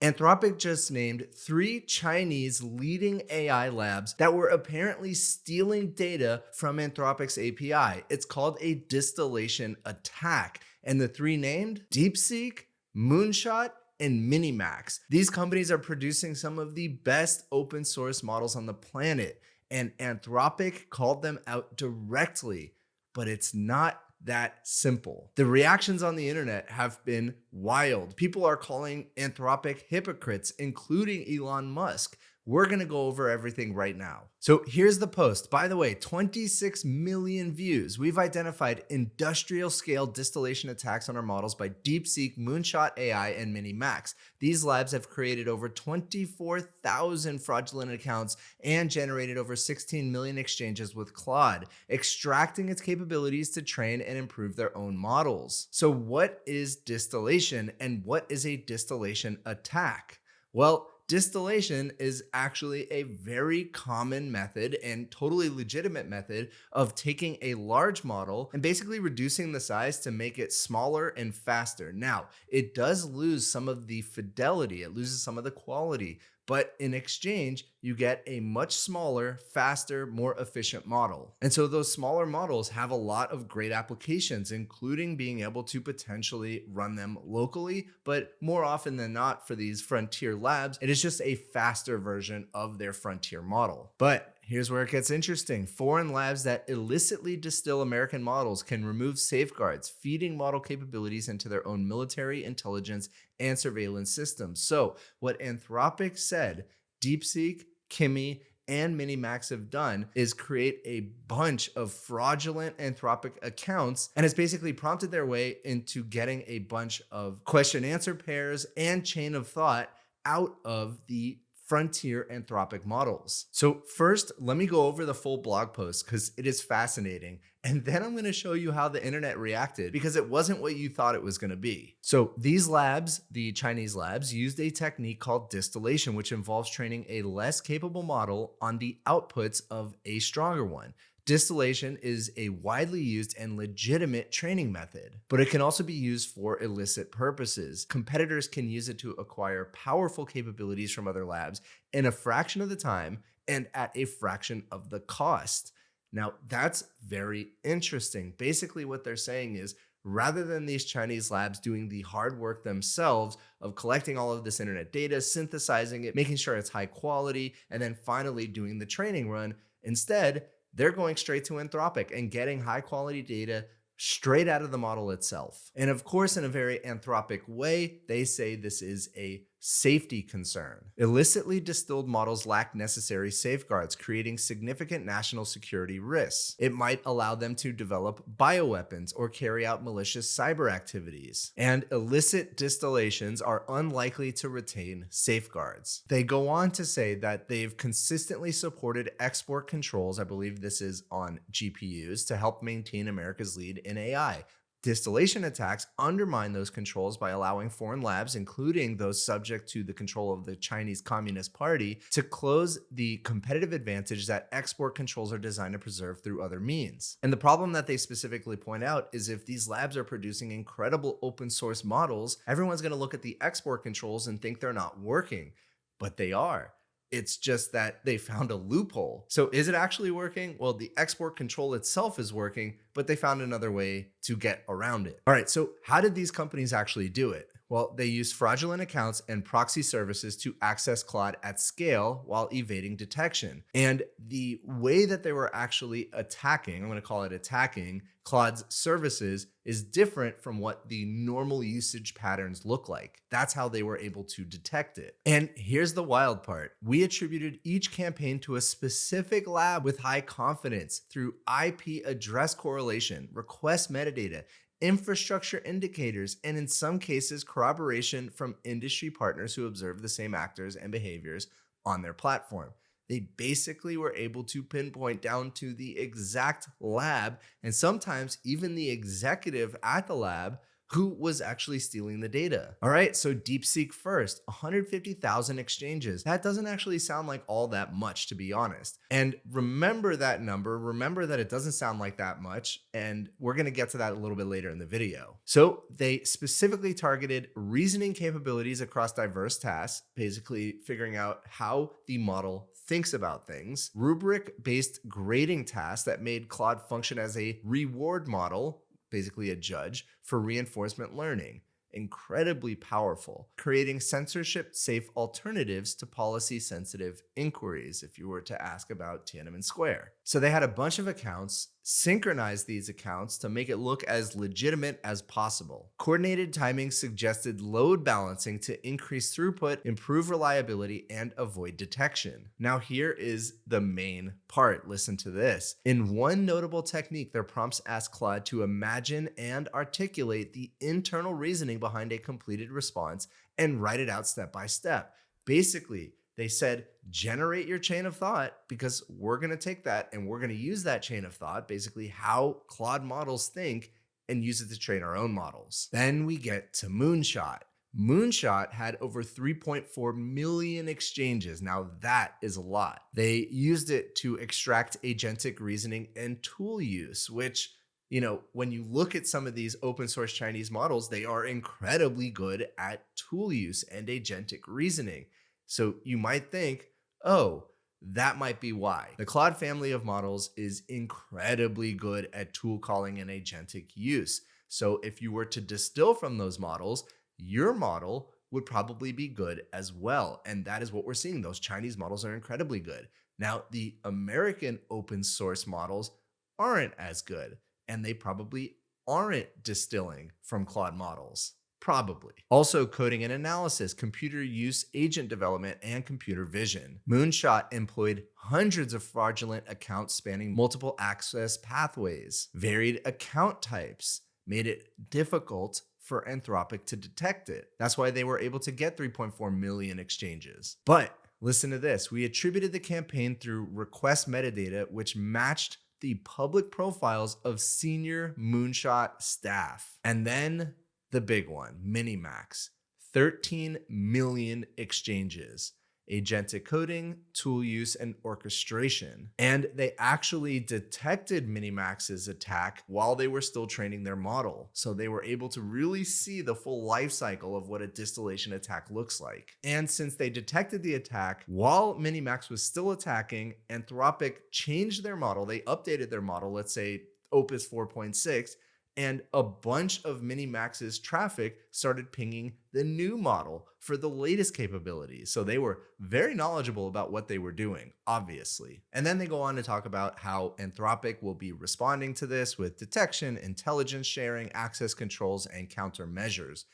Anthropic just named 3 Chinese leading AI labs that were apparently stealing data from Anthropic's API. It's called a distillation attack. And the 3 named: DeepSeek, Moonshot, and Minimax. These companies are producing some of the best open source models on the planet, and Anthropic called them out directly. But it's not that simple. The reactions on the internet have been wild. People are calling Anthropic hypocrites, including Elon Musk. We're going to go over everything right now. So here's the post. By the way, 26 million views. We've identified industrial scale distillation attacks on our models by DeepSeek, Moonshot AI, and Minimax. These labs have created over 24,000 fraudulent accounts and generated over 16 million exchanges with Claude, extracting its capabilities to train and improve their own models. So what is distillation and what is a distillation attack? Well, distillation is actually a very common method and totally legitimate method of taking a large model and basically reducing the size to make it smaller and faster. Now, it does lose some of the fidelity, it loses some of the quality, but in exchange, you get a much smaller, faster, more efficient model. And so those smaller models have a lot of great applications, including being able to potentially run them locally, but more often than not for these frontier labs, it is just a faster version of their frontier model. But here's where it gets interesting. Foreign labs that illicitly distill American models can remove safeguards, feeding model capabilities into their own military, intelligence, and surveillance systems. So what Anthropic said, DeepSeek, Kimi, and Minimax have done is create a bunch of fraudulent Anthropic accounts, and it's basically prompted their way into getting a bunch of question answer pairs and chain of thought out of the frontier Anthropic models. So first, let me go over the full blog post because it is fascinating. And then I'm going to show you how the internet reacted because it wasn't what you thought it was going to be. So these labs, the Chinese labs, used a technique called distillation, which involves training a less capable model on the outputs of a stronger one. Distillation is a widely used and legitimate training method, but it can also be used for illicit purposes. Competitors can use it to acquire powerful capabilities from other labs in a fraction of the time and at a fraction of the cost. Now, that's very interesting. Basically, what they're saying is, rather than these Chinese labs doing the hard work themselves of collecting all of this internet data, synthesizing it, making sure it's high quality, and then finally doing the training run, instead, they're going straight to Anthropic and getting high quality data straight out of the model itself. And of course, in a very Anthropic way, they say this is a safety concern. Illicitly distilled models lack necessary safeguards, creating significant national security risks. It might allow them to develop bioweapons or carry out malicious cyber activities. And illicit distillations are unlikely to retain safeguards. They go on to say that they've consistently supported export controls, I believe this is on GPUs, to help maintain America's lead in AI. Distillation attacks undermine those controls by allowing foreign labs, including those subject to the control of the Chinese Communist Party, to close the competitive advantage that export controls are designed to preserve through other means. And the problem that they specifically point out is if these labs are producing incredible open source models, everyone's going to look at the export controls and think they're not working, but they are. It's just that they found a loophole. So is it actually working? Well, the export control itself is working, but they found another way to get around it. All right, so how did these companies actually do it? Well, they used fraudulent accounts and proxy services to access Claude at scale while evading detection. And the way that they were actually attacking, I'm going to call it attacking, Claude's services is different from what the normal usage patterns look like. That's how they were able to detect it. And here's the wild part. We attributed each campaign to a specific lab with high confidence through IP address correlation, request metadata, infrastructure indicators, and in some cases, corroboration from industry partners who observe the same actors and behaviors on their platform. They basically were able to pinpoint down to the exact lab and sometimes even the executive at the lab Who was actually stealing the data? All right, so DeepSeek first, 150,000 exchanges. That doesn't actually sound like all that much, to be honest. And remember that number, remember that it doesn't sound like that much, and we're gonna get to that a little bit later in the video. So they specifically targeted reasoning capabilities across diverse tasks, basically figuring out how the model thinks about things, rubric-based grading tasks that made Claude function as a reward model, basically a judge, for reinforcement learning. Incredibly powerful, creating censorship-safe alternatives to policy-sensitive inquiries if you were to ask about Tiananmen Square. So they had a bunch of accounts, synchronized these accounts to make it look as legitimate as possible. Coordinated timing suggested load balancing to increase throughput, improve reliability, and avoid detection. Now here is the main part. Listen to this. In one notable technique, their prompts ask Claude to imagine and articulate the internal reasoning behind a completed response and write it out step by step. Basically, they said, generate your chain of thought, because we're going to take that and we're going to use that chain of thought, basically how Claude models think, and use it to train our own models. Then we get to Moonshot. Moonshot had over 3.4 million exchanges. Now that is a lot. They used it to extract agentic reasoning and tool use, which, you know, when you look at some of these open source Chinese models, they are incredibly good at tool use and agentic reasoning. So you might think, oh, that might be why. The Claude family of models is incredibly good at tool calling and agentic use. So if you were to distill from those models, your model would probably be good as well. And that is what we're seeing. Those Chinese models are incredibly good. Now, the American open source models aren't as good, and they probably aren't distilling from Claude models. Probably. Also, coding and analysis, computer use agent development, and computer vision. Moonshot employed hundreds of fraudulent accounts spanning multiple access pathways. Varied account types made it difficult for Anthropic to detect it. That's why they were able to get 3.4 million exchanges. But listen to this. We attributed the campaign through request metadata, which matched the public profiles of senior Moonshot staff. And then the big one, Minimax, 13 million exchanges, agentic coding, tool use, and orchestration. And they actually detected Minimax's attack while they were still training their model. So they were able to really see the full life cycle of what a distillation attack looks like. And since they detected the attack while Minimax was still attacking, Anthropic changed their model. They updated their model, let's say Opus 4.6, and a bunch of Minimax's traffic started pinging the new model for the latest capabilities. So they were very knowledgeable about what they were doing, obviously. And then they go on to talk about how Anthropic will be responding to this with detection, intelligence sharing, access controls, and countermeasures.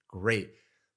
Great.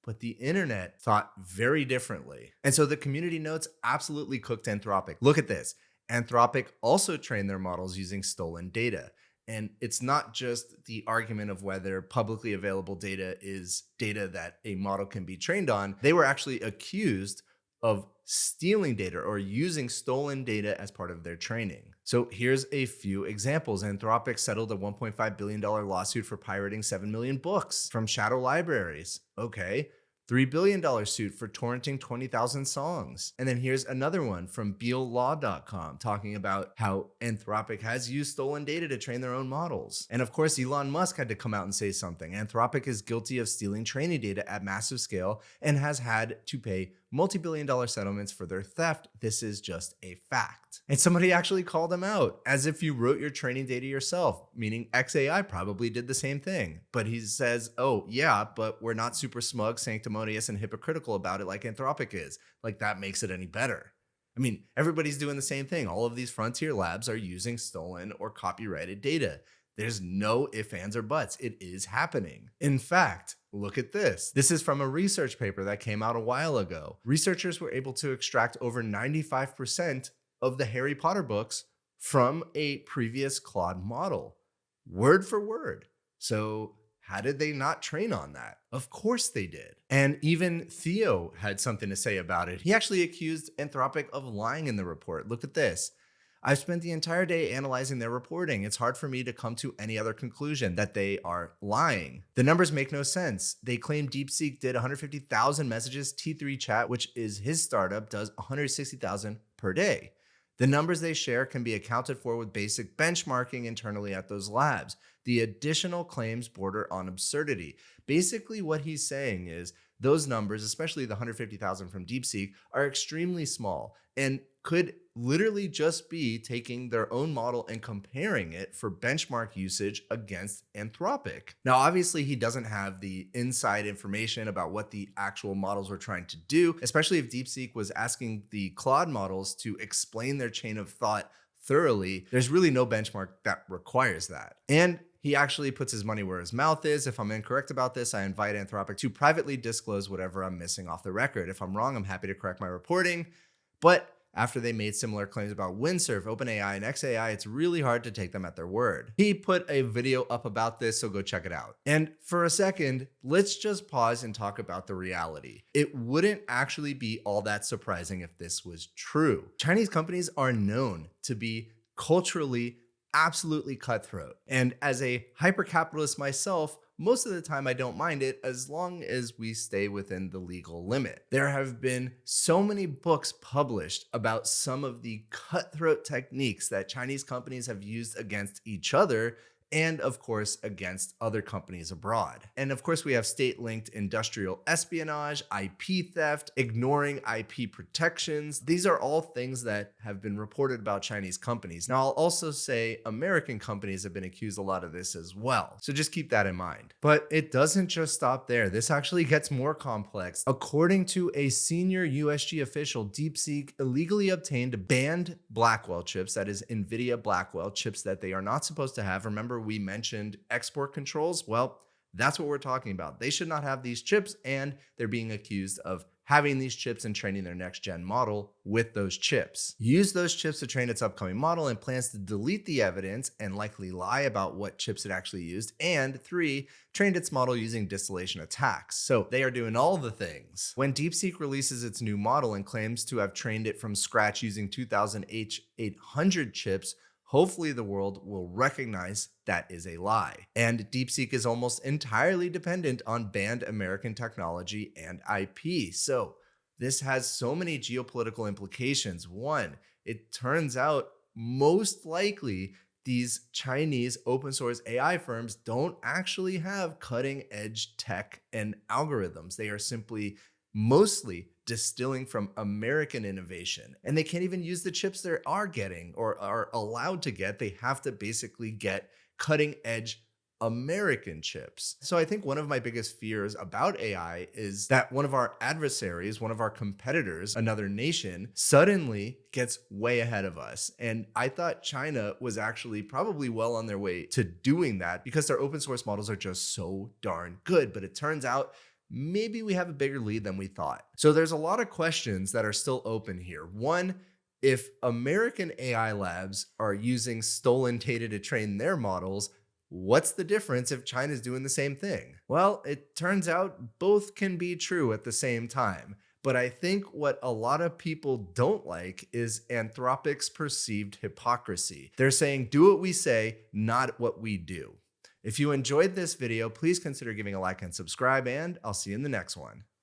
But the internet thought very differently. And so the community notes absolutely cooked Anthropic. Look at this. Anthropic also trained their models using stolen data. And it's not just the argument of whether publicly available data is data that a model can be trained on. They were actually accused of stealing data or using stolen data as part of their training. So here's a few examples. Anthropic settled a $1.5 billion lawsuit for pirating 7 million books from shadow libraries. Okay. $3 billion suit for torrenting 20,000 songs. And then here's another one from BealLaw.com talking about how Anthropic has used stolen data to train their own models. And of course, Elon Musk had to come out and say something. Anthropic is guilty of stealing training data at massive scale and has had to pay multi-billion-dollar settlements for their theft. This is just a fact. And somebody actually called him out, as if you wrote your training data yourself, meaning XAI probably did the same thing. But he says, oh yeah, but we're not super smug, sanctimonious, and hypocritical about it like Anthropic is. Like that makes it any better. I mean, everybody's doing the same thing. All of these frontier labs are using stolen or copyrighted data. There's no ifs, ands, or buts. It is happening. In fact, look at this. This is from a research paper that came out a while ago. Researchers were able to extract over 95% of the Harry Potter books from a previous Claude model, word for word. So how did they not train on that? Of course they did. And even Theo had something to say about it. He actually accused Anthropic of lying in the report. Look at this. I've spent the entire day analyzing their reporting. It's hard for me to come to any other conclusion that they are lying. The numbers make no sense. They claim DeepSeek did 150,000 messages. T3 Chat, which is his startup, does 160,000 per day. The numbers they share can be accounted for with basic benchmarking internally at those labs. The additional claims border on absurdity. Basically, what he's saying is those numbers, especially the 150,000 from DeepSeek, are extremely small and could literally just be taking their own model and comparing it for benchmark usage against Anthropic. Now, obviously, he doesn't have the inside information about what the actual models were trying to do, especially if DeepSeek was asking the Claude models to explain their chain of thought thoroughly. There's really no benchmark that requires that. And he actually puts his money where his mouth is. If I'm incorrect about this, I invite Anthropic to privately disclose whatever I'm missing off the record. If I'm wrong, I'm happy to correct my reporting. But after they made similar claims about Windsurf, OpenAI, and xAI, it's really hard to take them at their word. He put a video up about this, so go check it out. And for a second, let's just pause and talk about the reality. It wouldn't actually be all that surprising if this was true. Chinese companies are known to be culturally absolutely cutthroat. And as a hyper-capitalist myself, most of the time I don't mind it as long as we stay within the legal limit. There have been so many books published about some of the cutthroat techniques that Chinese companies have used against each other and of course against other companies abroad. And of course we have state-linked industrial espionage, IP theft, ignoring IP protections. These are all things that have been reported about Chinese companies. Now I'll also say American companies have been accused a lot of this as well. So just keep that in mind. But it doesn't just stop there. This actually gets more complex. According to a senior USG official, DeepSeek illegally obtained banned Blackwell chips, that is NVIDIA Blackwell chips that they are not supposed to have. Remember, we mentioned export controls. Well, that's what we're talking about. They should not have these chips, and they're being accused of having these chips and training their next gen model with those chips. Use those chips to train its upcoming model and plans to delete the evidence and likely lie about what chips it actually used. And 3, trained its model using distillation attacks. So they are doing all the things. When DeepSeek releases its new model and claims to have trained it from scratch using 2000 H800 chips, hopefully the world will recognize that is a lie. And DeepSeek is almost entirely dependent on banned American technology and IP. So this has so many geopolitical implications. One, it turns out most likely these Chinese open source AI firms don't actually have cutting edge tech and algorithms. They are simply mostly distilling from American innovation. And they can't even use the chips they are getting or are allowed to get. They have to basically get cutting edge American chips. So I think one of my biggest fears about AI is that one of our adversaries, one of our competitors, another nation, suddenly gets way ahead of us. And I thought China was actually probably well on their way to doing that because their open source models are just so darn good. But it turns out maybe we have a bigger lead than we thought. So there's a lot of questions that are still open here. One, if American AI labs are using stolen data to train their models, what's the difference if China's doing the same thing? Well, it turns out both can be true at the same time. But I think what a lot of people don't like is Anthropic's perceived hypocrisy. They're saying, do what we say, not what we do. If you enjoyed this video, please consider giving a like and subscribe, and I'll see you in the next one.